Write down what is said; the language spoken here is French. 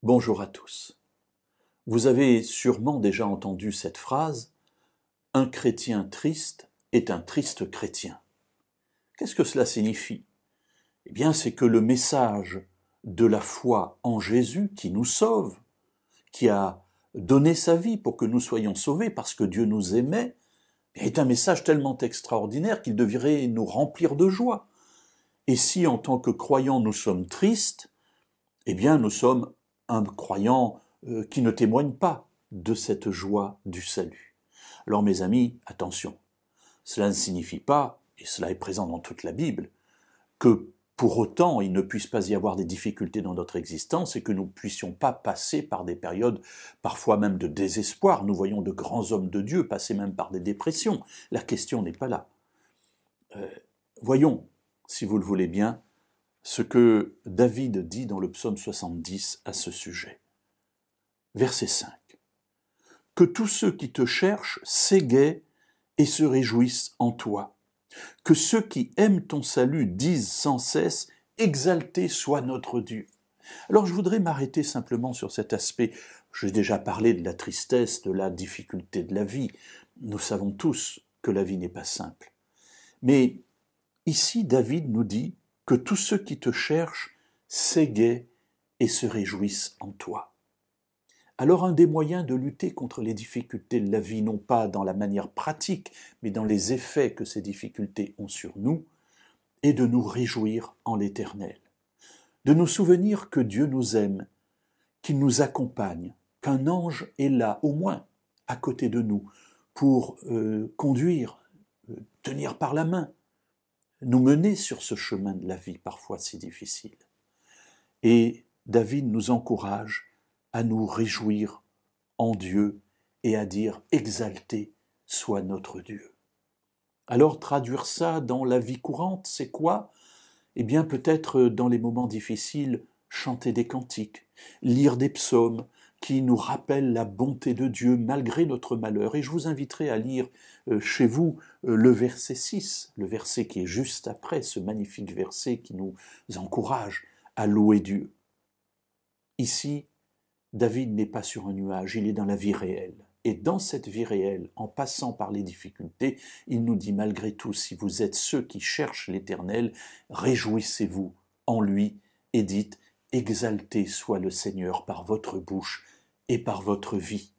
Bonjour à tous. Vous avez sûrement déjà entendu cette phrase « Un chrétien triste est un triste chrétien ». Qu'est-ce que cela signifie? Eh bien, c'est que le message de la foi en Jésus qui nous sauve, qui a donné sa vie pour que nous soyons sauvés parce que Dieu nous aimait, est un message tellement extraordinaire qu'il devrait nous remplir de joie. Et si en tant que croyants nous sommes tristes, eh bien nous sommes un croyant qui ne témoigne pas de cette joie du salut. Alors mes amis, attention, cela ne signifie pas, et cela est présent dans toute la Bible, que pour autant il ne puisse pas y avoir des difficultés dans notre existence et que nous ne puissions pas passer par des périodes parfois même de désespoir. Nous voyons de grands hommes de Dieu passer même par des dépressions. La question n'est pas là. Voyons, si vous le voulez bien, ce que David dit dans le psaume 70 à ce sujet. Verset 5. « Que tous ceux qui te cherchent s'égaient et se réjouissent en toi. Que ceux qui aiment ton salut disent sans cesse « Exalté soit notre Dieu ». Alors je voudrais m'arrêter simplement sur cet aspect. J'ai déjà parlé de la tristesse, de la difficulté de la vie. Nous savons tous que la vie n'est pas simple. Mais ici, David nous dit que tous ceux qui te cherchent s'égaient et se réjouissent en toi. Alors un des moyens de lutter contre les difficultés de la vie, non pas dans la manière pratique, mais dans les effets que ces difficultés ont sur nous, est de nous réjouir en l'Éternel, de nous souvenir que Dieu nous aime, qu'il nous accompagne, qu'un ange est là, au moins, à côté de nous, pour conduire, tenir par la main, nous mener sur ce chemin de la vie parfois si difficile. Et David nous encourage à nous réjouir en Dieu et à dire « Exalté soit notre Dieu ». Alors traduire ça dans la vie courante, c'est quoi? Eh bien peut-être dans les moments difficiles, chanter des cantiques, lire des psaumes qui nous rappellent la bonté de Dieu malgré notre malheur. Et je vous inviterai à lire chez vous le verset 6, le verset qui est juste après, ce magnifique verset qui nous encourage à louer Dieu. Ici, David n'est pas sur un nuage, il est dans la vie réelle. Et dans cette vie réelle, en passant par les difficultés, il nous dit malgré tout, si vous êtes ceux qui cherchent l'Éternel, réjouissez-vous en lui et dites, exalté soit le Seigneur par votre bouche et par votre vie.